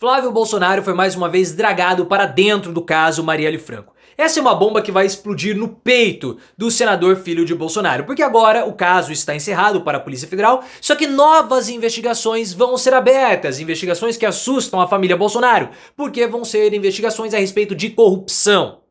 Flávio Bolsonaro foi mais uma vez dragado para dentro do caso Marielle Franco. Essa é uma bomba que vai explodir no peito do senador filho de Bolsonaro, porque agora o caso está encerrado para a Polícia Federal, só que novas investigações vão ser abertas, investigações que assustam a família Bolsonaro, porque vão ser investigações a respeito de corrupção.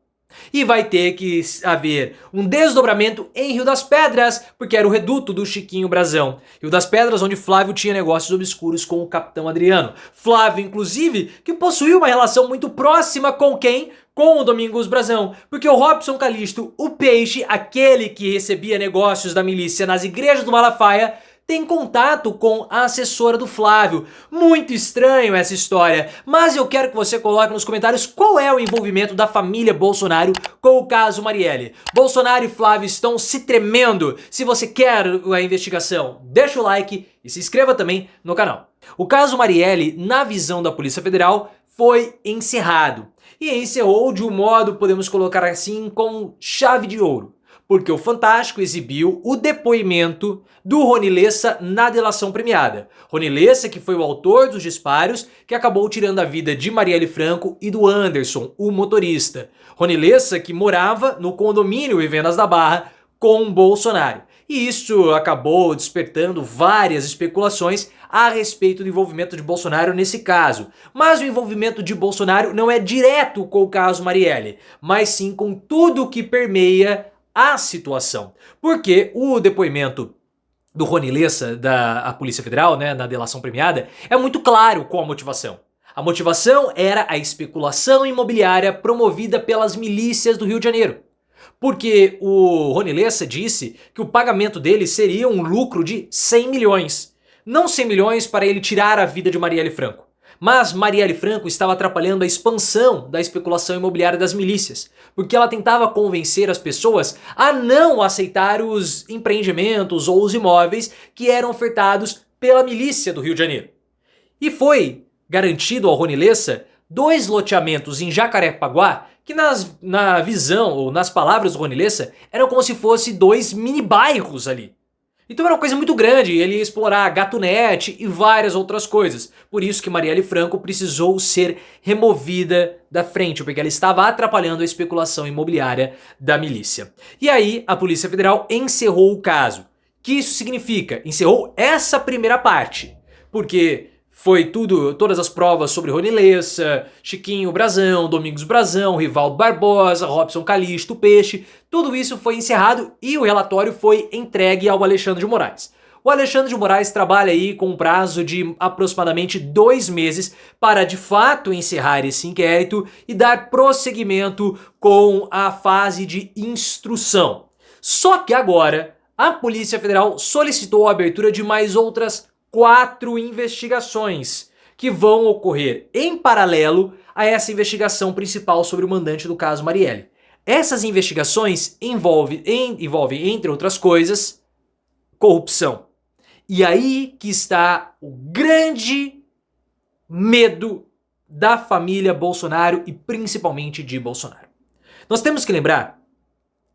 E vai ter que haver um desdobramento em Rio das Pedras, porque era o reduto do Chiquinho Brazão. Rio das Pedras, onde Flávio tinha negócios obscuros com o Capitão Adriano. Flávio, inclusive, que possuía uma relação muito próxima com quem? Com o Domingos Brazão. Porque o Robson Calixto, o peixe, aquele que recebia negócios da milícia nas igrejas do Malafaia, tem contato com a assessora do Flávio. Muito estranho essa história, mas eu quero que você coloque nos comentários qual é o envolvimento da família Bolsonaro com o caso Marielle. Bolsonaro e Flávio estão se tremendo. Se você quer a investigação, deixa o like e se inscreva também no canal. O caso Marielle, na visão da Polícia Federal, foi encerrado. E encerrou de um modo, podemos colocar assim, com chave de ouro. Porque o Fantástico exibiu o depoimento do Rony Lessa na delação premiada. Rony Lessa, que foi o autor dos disparos, que acabou tirando a vida de Marielle Franco e do Anderson, o motorista. Rony Lessa, que morava no condomínio em Vendas da Barra com Bolsonaro. E isso acabou despertando várias especulações a respeito do envolvimento de Bolsonaro nesse caso. Mas o envolvimento de Bolsonaro não é direto com o caso Marielle, mas sim com tudo que permeia a situação. Porque o depoimento do Rony Lessa da Polícia Federal, na delação premiada, é muito claro qual a motivação. A motivação era a especulação imobiliária promovida pelas milícias do Rio de Janeiro. Porque o Rony Lessa disse que o pagamento dele seria um lucro de 100 milhões. Não 100 milhões para ele tirar a vida de Marielle Franco. Mas Marielle Franco estava atrapalhando a expansão da especulação imobiliária das milícias, porque ela tentava convencer as pessoas a não aceitar os empreendimentos ou os imóveis que eram ofertados pela milícia do Rio de Janeiro. E foi garantido ao Rony Lessa 2 loteamentos em Jacarepaguá que na visão ou nas palavras do Rony Lessa eram como se fossem 2 mini bairros ali. Então era uma coisa muito grande, ele ia explorar Gatunete e várias outras coisas. Por isso que Marielle Franco precisou ser removida da frente, porque ela estava atrapalhando a especulação imobiliária da milícia. E aí a Polícia Federal encerrou o caso. O que isso significa? Encerrou essa primeira parte, porque foi todas as provas sobre Rony Lessa, Chiquinho Brazão, Domingos Brazão, Rivaldo Barbosa, Robson Calixto, Peixe, tudo isso foi encerrado e o relatório foi entregue ao Alexandre de Moraes. O Alexandre de Moraes trabalha aí com um prazo de aproximadamente 2 meses para de fato encerrar esse inquérito e dar prosseguimento com a fase de instrução. Só que agora a Polícia Federal solicitou a abertura de mais outras 4 investigações que vão ocorrer em paralelo a essa investigação principal sobre o mandante do caso Marielle. Essas investigações envolvem, entre outras coisas, corrupção. E aí que está o grande medo da família Bolsonaro e principalmente de Bolsonaro. Nós temos que lembrar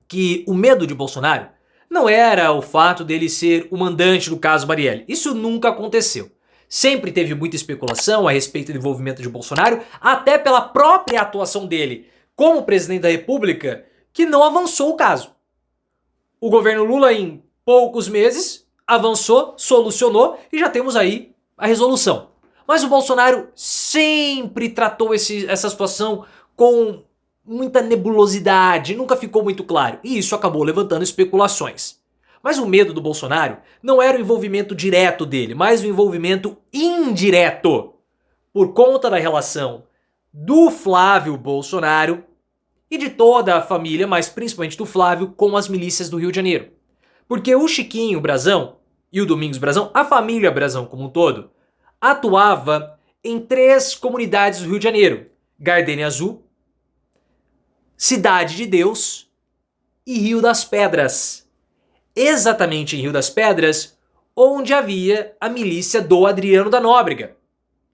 que o medo de Bolsonaro não era o fato dele ser o mandante do caso Marielle. Isso nunca aconteceu. Sempre teve muita especulação a respeito do envolvimento de Bolsonaro, até pela própria atuação dele como presidente da República, que não avançou o caso. O governo Lula, em poucos meses, avançou, solucionou e já temos aí a resolução. Mas o Bolsonaro sempre tratou essa situação com muita nebulosidade, nunca ficou muito claro, e isso acabou levantando especulações. Mas o medo do Bolsonaro não era o envolvimento direto dele, mas o envolvimento indireto, por conta da relação do Flávio Bolsonaro e de toda a família, mas principalmente do Flávio, com as milícias do Rio de Janeiro. Porque o Chiquinho Brazão e o Domingos Brazão, a família Brazão como um todo, atuava em 3 comunidades do Rio de Janeiro: Gardenia Azul, Cidade de Deus e Rio das Pedras. Exatamente em Rio das Pedras, onde havia a milícia do Adriano da Nóbrega,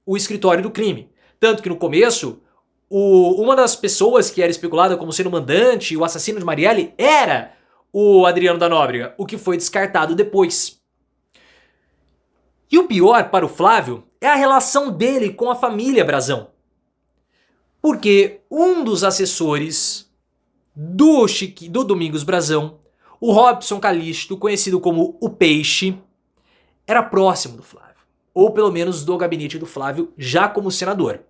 o escritório do crime. Tanto que no começo, uma das pessoas que era especulada como sendo o mandante e o assassino de Marielle era o Adriano da Nóbrega, o que foi descartado depois. E o pior para o Flávio é a relação dele com a família Brazão. Porque um dos assessores do Domingos Brazão, o Robson Calixto, conhecido como o Peixe, era próximo do Flávio. Ou pelo menos do gabinete do Flávio, já como senador.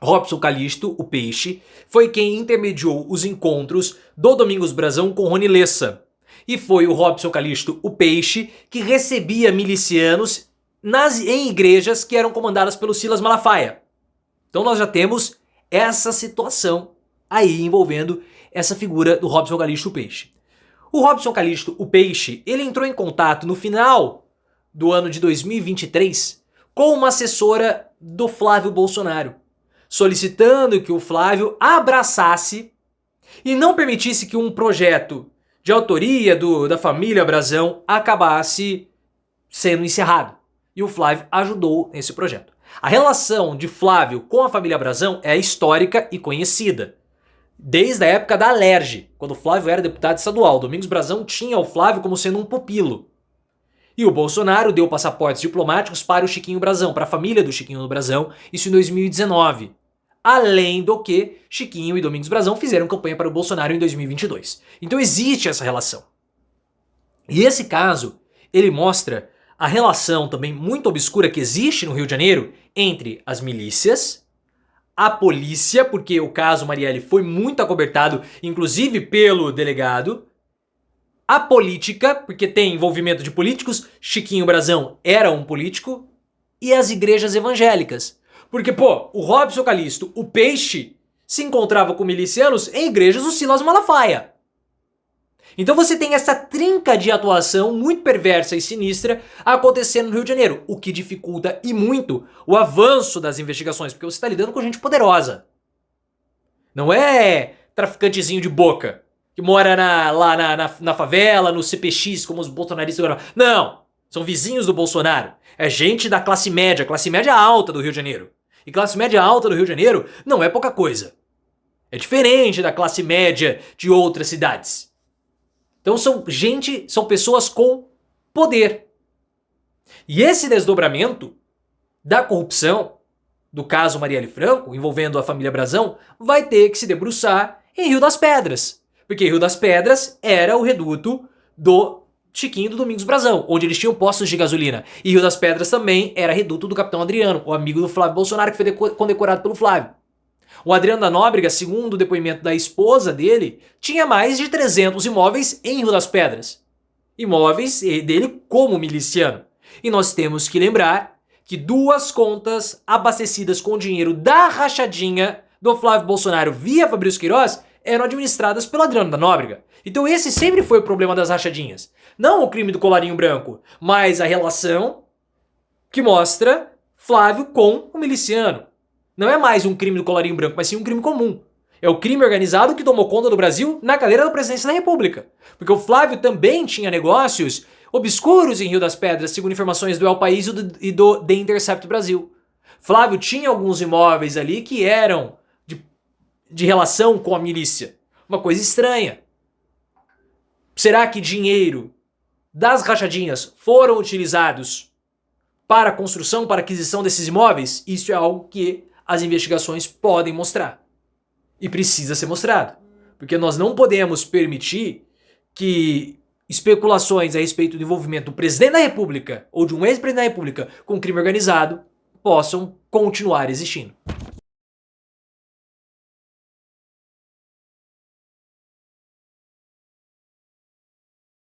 Robson Calixto, o Peixe, foi quem intermediou os encontros do Domingos Brazão com Rony Lessa. E foi o Robson Calixto, o Peixe, que recebia milicianos em igrejas que eram comandadas pelo Silas Malafaia. Então nós já temos essa situação aí envolvendo essa figura do Robson Calixto, o Peixe. O Robson Calixto, o Peixe, ele entrou em contato no final do ano de 2023 com uma assessora do Flávio Bolsonaro, solicitando que o Flávio abraçasse e não permitisse que um projeto de autoria da família Brazão acabasse sendo encerrado. E o Flávio ajudou nesse projeto. A relação de Flávio com a família Brazão é histórica e conhecida. Desde a época da Alerj, quando o Flávio era deputado estadual, Domingos Brazão tinha o Flávio como sendo um pupilo. E o Bolsonaro deu passaportes diplomáticos para o Chiquinho Brazão, para a família do Chiquinho Brazão, isso em 2019. Além do que Chiquinho e Domingos Brazão fizeram campanha para o Bolsonaro em 2022. Então existe essa relação. E esse caso, ele mostra a relação também muito obscura que existe no Rio de Janeiro entre as milícias, a polícia, porque o caso Marielle foi muito acobertado, inclusive pelo delegado, a política, porque tem envolvimento de políticos, Chiquinho Brazão era um político, e as igrejas evangélicas. Porque, pô, o Robson Calixto, o Peixe, se encontrava com milicianos em igrejas do Silas Malafaia. Então você tem essa trinca de atuação muito perversa e sinistra acontecendo no Rio de Janeiro, o que dificulta e muito o avanço das investigações, porque você está lidando com gente poderosa. Não é traficantezinho de boca, que mora lá na favela, no CPX, como os bolsonaristas agora. Não, são vizinhos do Bolsonaro. É gente da classe média alta do Rio de Janeiro. E classe média alta do Rio de Janeiro não é pouca coisa. É diferente da classe média de outras cidades. Então são pessoas com poder. E esse desdobramento da corrupção do caso Marielle Franco, envolvendo a família Brazão, vai ter que se debruçar em Rio das Pedras. Porque Rio das Pedras era o reduto do Chiquinho e do Domingos Brazão, onde eles tinham postos de gasolina. E Rio das Pedras também era reduto do Capitão Adriano, o amigo do Flávio Bolsonaro, que foi condecorado pelo Flávio. O Adriano da Nóbrega, segundo o depoimento da esposa dele, tinha mais de 300 imóveis em Rio das Pedras. Imóveis dele como miliciano. E nós temos que lembrar que 2 contas abastecidas com dinheiro da rachadinha do Flávio Bolsonaro via Fabrício Queiroz eram administradas pelo Adriano da Nóbrega. Então esse sempre foi o problema das rachadinhas. Não o crime do colarinho branco, mas a relação que mostra Flávio com o miliciano. Não é mais um crime do colarinho branco, mas sim um crime comum. É o crime organizado que tomou conta do Brasil na cadeira da presidência da República. Porque o Flávio também tinha negócios obscuros em Rio das Pedras, segundo informações do El País e do The Intercept Brasil. Flávio tinha alguns imóveis ali que eram de relação com a milícia. Uma coisa estranha. Será que dinheiro das rachadinhas foram utilizados para a construção, para a aquisição desses imóveis? Isso é algo que as investigações podem mostrar. E precisa ser mostrado. Porque nós não podemos permitir que especulações a respeito do envolvimento do presidente da República ou de um ex-presidente da República com crime organizado possam continuar existindo.